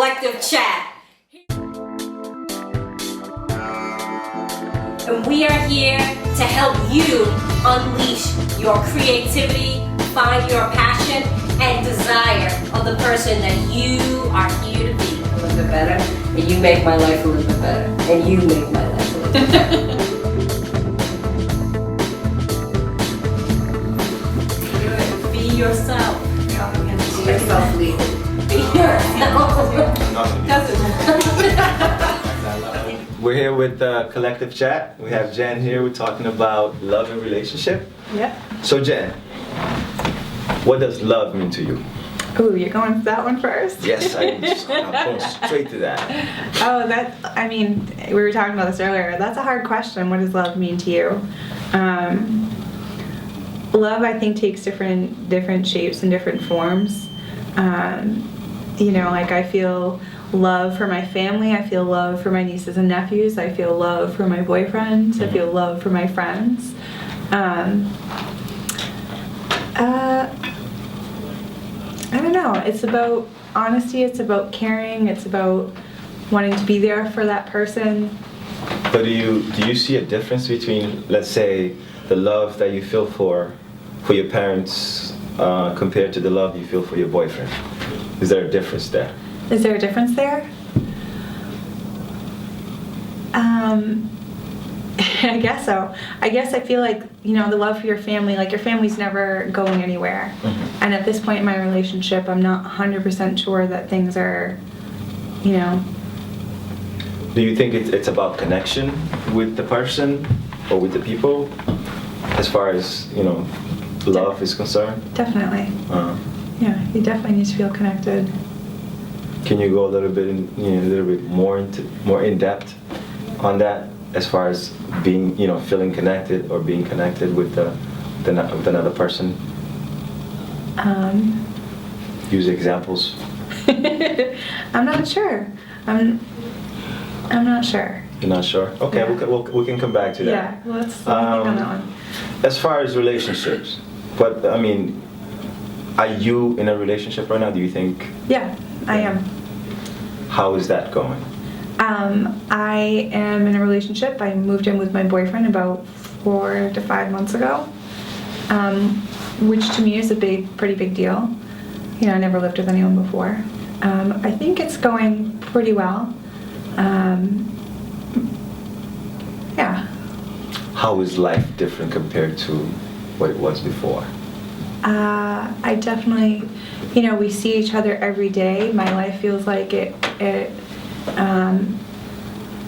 Collective Chat. And we are here to help you unleash your creativity, find your passion and desire of the person that you are here to be. A little bit better. And you make my life a little bit better. And you make my life a little bit better. Be yourself. Be yourself, Lee. Be yourself. We're here with Collective Chat. We have Jenn here. We're talking about love and relationship. Yep. So Jenn, what does love mean to you? Ooh, you're going for that one first? Yes, I'm going straight to that. Oh, we were talking about this earlier. That's a hard question. What does love mean to you? Love, I think, takes different shapes and different forms. I feel love for my family. I feel love for my nieces and nephews. I feel love for my boyfriends. I feel love for my friends. I don't know. It's about honesty. It's about caring. It's about wanting to be there for that person. But do you see a difference between, let's say, the love that you feel for your parents compared to the love you feel for your boyfriend? Is there a difference there? Is there a difference there? I guess so. I guess I feel like, the love for your family, like your family's never going anywhere. Mm-hmm. And at this point in my relationship, I'm not 100% sure that things are, Do you think it's about connection with the person or with the people as far as, love is concerned? Definitely. Yeah, you definitely need to feel connected. Can you go a little bit more in depth on that, as far as being, feeling connected or being connected with another person? Use examples. I'm not sure. I'm not sure. You're not sure? Okay, yeah. we can come back to that. Yeah, let's think on that one. As far as relationships, are you in a relationship right now? Do you think? Yeah, I am. How is that going? I am in a relationship. I moved in with my boyfriend about 4 to 5 months ago, which to me is a pretty big deal. I never lived with anyone before. I think it's going pretty well. Yeah. How is life different compared to what it was before? I definitely, we see each other every day. My life feels like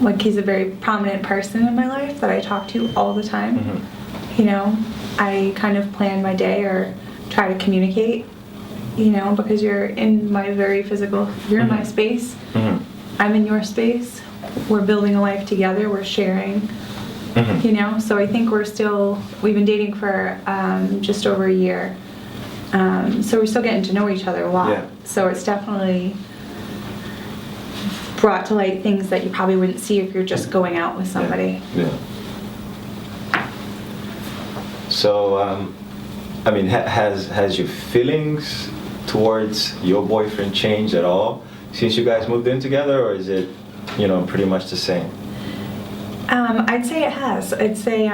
like he's a very prominent person in my life that I talk to all the time. Mm-hmm. I kind of plan my day or try to communicate, because you're in my very physical, you're mm-hmm. in my space. Mm-hmm. I'm in your space. We're building a life together. We're sharing. Mm-hmm. So I think we've been dating for just over a year. So we're still getting to know each other a lot. Yeah. So it's definitely brought to light things that you probably wouldn't see if you're just going out with somebody. Yeah. So, has your feelings towards your boyfriend changed at all since you guys moved in together, or is it, pretty much the same? I'd say it has. I'd say,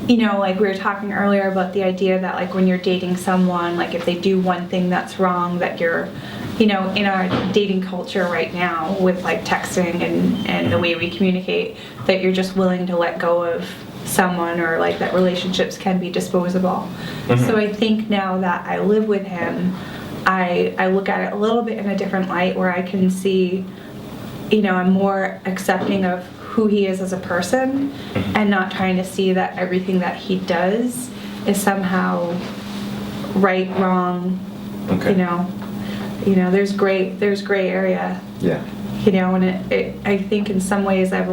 like we were talking earlier about the idea that like when you're dating someone, like if they do one thing that's wrong, that you're, in our dating culture right now with like texting and the way we communicate, that you're just willing to let go of someone, or like that relationships can be disposable. Mm-hmm. So I think now that I live with him, I look at it a little bit in a different light, where I can see, I'm more accepting of who he is as a person, mm-hmm. and not trying to see that everything that he does is somehow right, wrong. Okay. There's gray area. Yeah. And I think in some ways it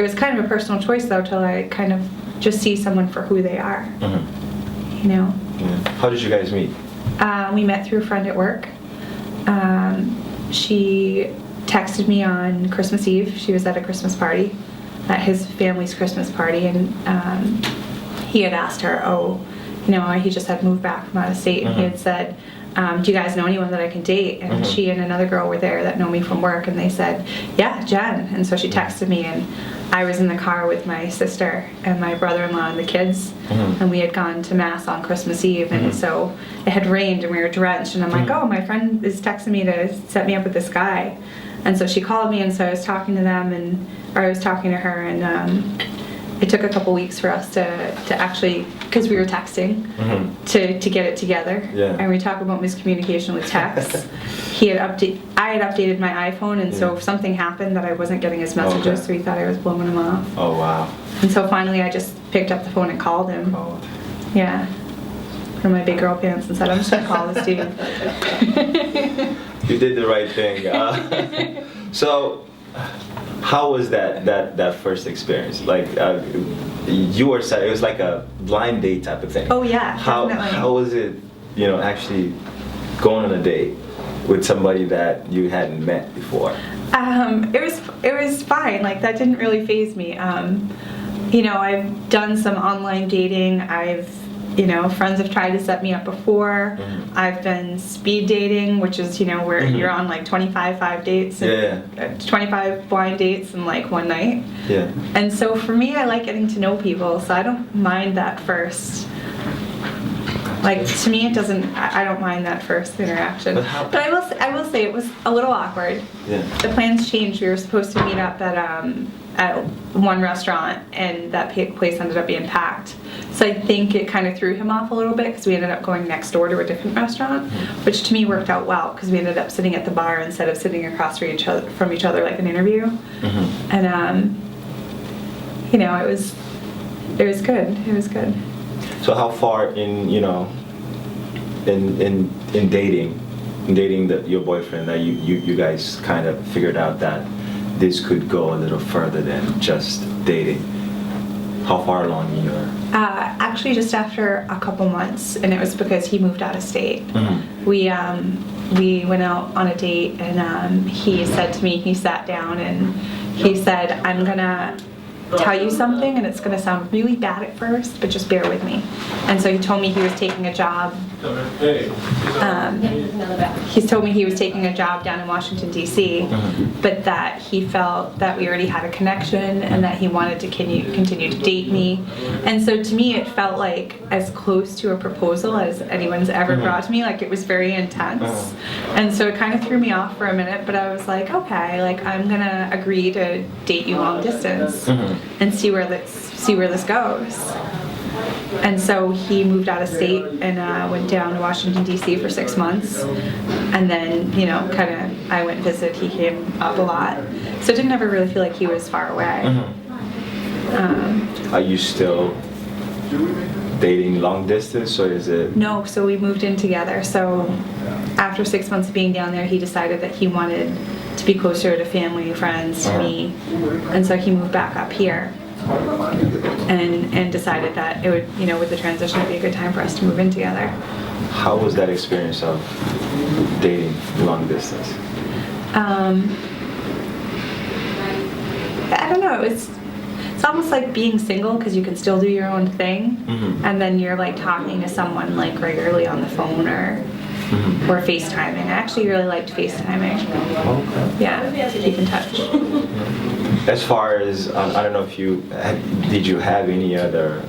was kind of a personal choice though, till I kind of just see someone for who they are. Mm-hmm. Yeah. How did you guys meet? We met through a friend at work. She texted me on Christmas Eve. She was at a Christmas party, at his family's Christmas party, and he had asked her, he just had moved back from out of state, and he had said, do you guys know anyone that I can date? And she and another girl were there that know me from work, and they said, yeah, Jenn. And so she texted me, and I was in the car with my sister and my brother-in-law and the kids, and we had gone to Mass on Christmas Eve, and so it had rained and we were drenched, and I'm like, oh, my friend is texting me to set me up with this guy. And so she called me, and so I was talking to them, or I was talking to her, and it took a couple weeks for us to actually, because we were texting, to get it together. Yeah. And we talk about miscommunication with text. I had updated my iPhone, and so something happened that I wasn't getting his messages, so he thought I was blowing him off. Oh, wow. And so finally I just picked up the phone and called him. Yeah. Put on my big girl pants and said, I'm just gonna call this dude. You did the right thing. So, how was that first experience? Like, you were saying it was like a blind date type of thing. Oh yeah, definitely. How was it, actually going on a date with somebody that you hadn't met before? It was fine. Like, that didn't really faze me. I've done some online dating. Friends have tried to set me up before. I've been speed dating, which is, where you're on like 25 dates, and 25 blind dates in like one night. Yeah. And so for me, I like getting to know people, so I don't mind that first. Like, to me, it doesn't, I don't mind that first interaction. But I will say it was a little awkward. Yeah. The plans changed. We were supposed to meet up at one restaurant, and that place ended up being packed. So I think it kind of threw him off a little bit, because we ended up going next door to a different restaurant, which to me worked out well, because we ended up sitting at the bar instead of sitting across from each other like an interview. And it was good. It was good. So how far in dating your boyfriend that you guys kind of figured out that this could go a little further than just dating? How far along in your? Actually, just after a couple months, and it was because he moved out of state. We went out on a date, and he said to me, he sat down and he said, I'm gonna tell you something, and it's gonna sound really bad at first, but just bear with me. And so he told me he was taking a job. He's told me he was taking a job down in Washington, D.C., but that he felt that we already had a connection and that he wanted to continue to date me. And so to me, it felt like as close to a proposal as anyone's ever brought to me. Like, it was very intense. And so it kind of threw me off for a minute, but I was like, okay, like, I'm gonna agree to date you long distance and see where this goes. And so he moved out of state and went down to Washington, D.C. for 6 months. And then, I went and visited. He came up a lot. So it didn't ever really feel like he was far away. Are you still dating long distance, or is it? No, so we moved in together. So after 6 months of being down there, he decided that he wanted to be closer to family, friends, to me. And so he moved back up here. And decided that it would, with the transition, it'd be a good time for us to move in together. How was that experience of dating long distance? I don't know. It's almost like being single, because you can still do your own thing, and then you're like talking to someone like regularly on the phone or FaceTiming. I actually really liked FaceTiming. Okay. Yeah, to keep in touch. As far as, I don't know if did you have any other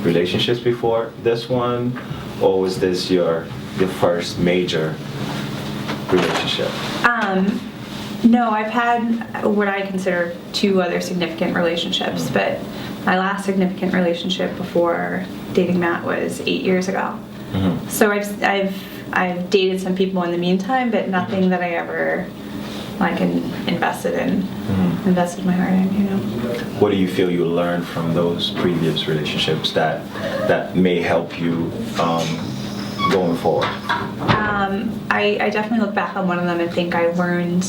relationships before this one, or was this your first major relationship? No, I've had what I consider 2 other significant relationships, but my last significant relationship before dating Matt was 8 years ago. So I've dated some people in the meantime, but nothing that I ever invested my heart in, What do you feel you learned from those previous relationships that may help you going forward? I definitely look back on one of them and think I learned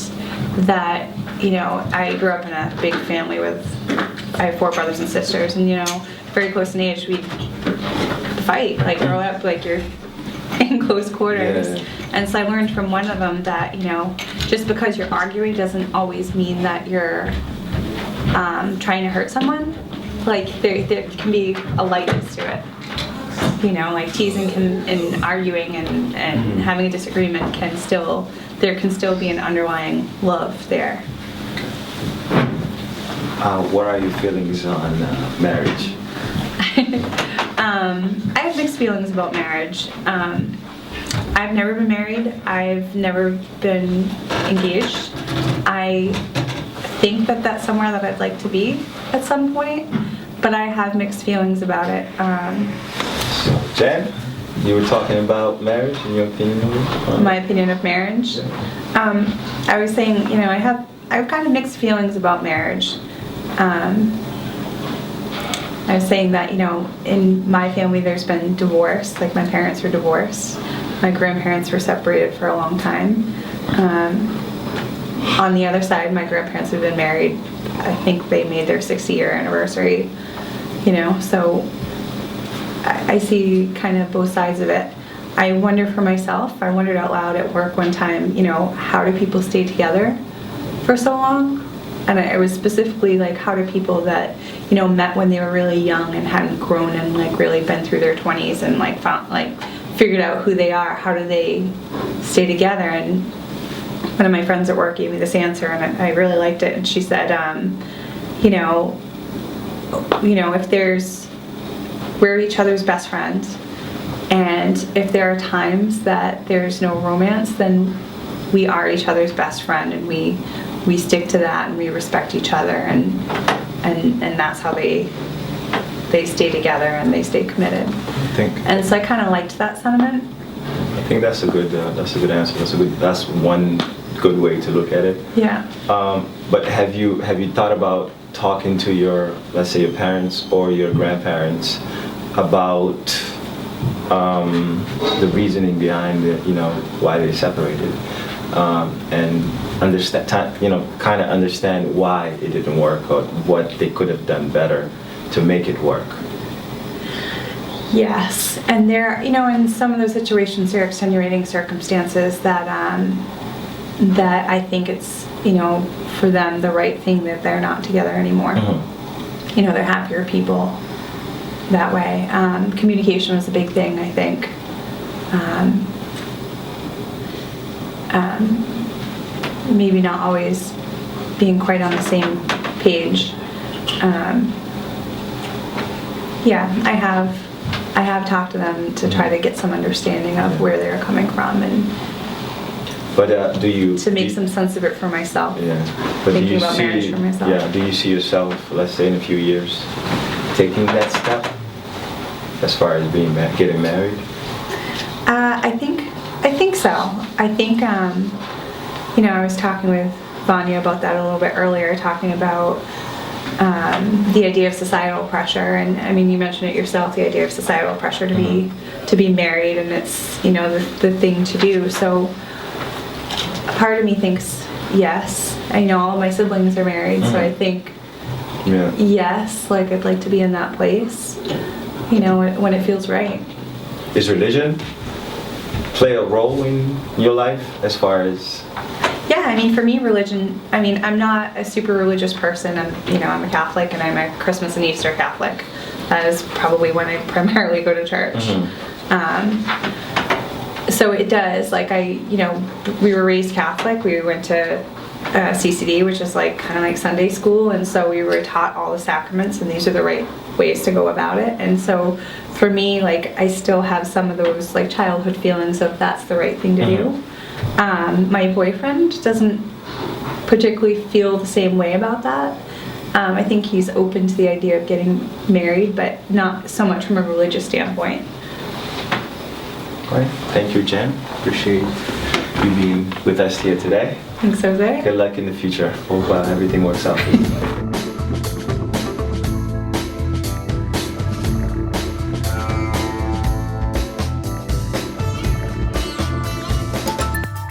that, I grew up in a big family I have 4 brothers and sisters, and, very close in age, we fight, grow up, you're in close quarters. Yeah. And so I learned from one of them that, just because you're arguing doesn't always mean that you're trying to hurt someone. There can be a lightness to it. like teasing and arguing and having a disagreement there can still be an underlying love there. What are your feelings on marriage? I have mixed feelings about marriage. I've never been married. I've never been engaged. I think that that's somewhere that I'd like to be at some point, but I have mixed feelings about it. Jen, you were talking about marriage and your opinion of it? My opinion of marriage. I was saying, I have kind of mixed feelings about marriage. I was saying that, in my family there's been divorce, like my parents were divorced. My grandparents were separated for a long time. On the other side, my grandparents have been married. I think they made their 60-year anniversary, so I see kind of both sides of it. I wonder for myself, I wondered out loud at work one time, how do people stay together for so long? And it was specifically like, how do people that, met when they were really young and hadn't grown and like really been through their 20s and like found, like figured out who they are, how do they stay together? And one of my friends at work gave me this answer and I really liked it. And she said, if we're each other's best friends, and if there are times that there's no romance, then we are each other's best friend, and we stick to that, and we respect each other, and that's how they stay together and they stay committed. And so I kind of liked that sentiment. I think that's a good answer. That's one good way to look at it. Yeah. But have you thought about talking to your, let's say, your parents or your grandparents about the reasoning behind it, why they separated, and kind of understand why it didn't work or what they could have done better to make it work? Yes, and there, in some of those situations, there are extenuating circumstances that that I think it's, for them the right thing that they're not together anymore. Mm-hmm. They're happier people that way. Communication was a big thing, I think. Maybe not always being quite on the same page. I have talked to them to try to get some understanding of where they're coming from, and to make some sense of it for myself. Yeah. But thinking about marriage for myself. Yeah. Do you see yourself, let's say, in a few years, taking that step as far as getting married? I think so. I think I was talking with Vania about that a little bit earlier, talking about the idea of societal pressure, and I mean, you mentioned it yourself, the idea of societal pressure to be married, and it's the thing to do. So a part of me thinks yes. I know all of my siblings are married, so I think yes, like I'd like to be in that place, when it feels right. Is religion play a role in your life as far as? Yeah, I mean, for me, religion, I'm not a super religious person. I'm a Catholic, and I'm a Christmas and Easter Catholic. That is probably when I primarily go to church. So it does, we were raised Catholic. We went to CCD, which is kind of like Sunday school, and so we were taught all the sacraments, and these are the right ways to go about it. And so for me, I still have some of those childhood feelings of that's the right thing to do. My boyfriend doesn't particularly feel the same way about that. I think he's open to the idea of getting married, but not so much from a religious standpoint. All right. Thank you, Jen. Appreciate you being with us here today. Thanks, Jose. Good luck in the future. Hope everything works out for you.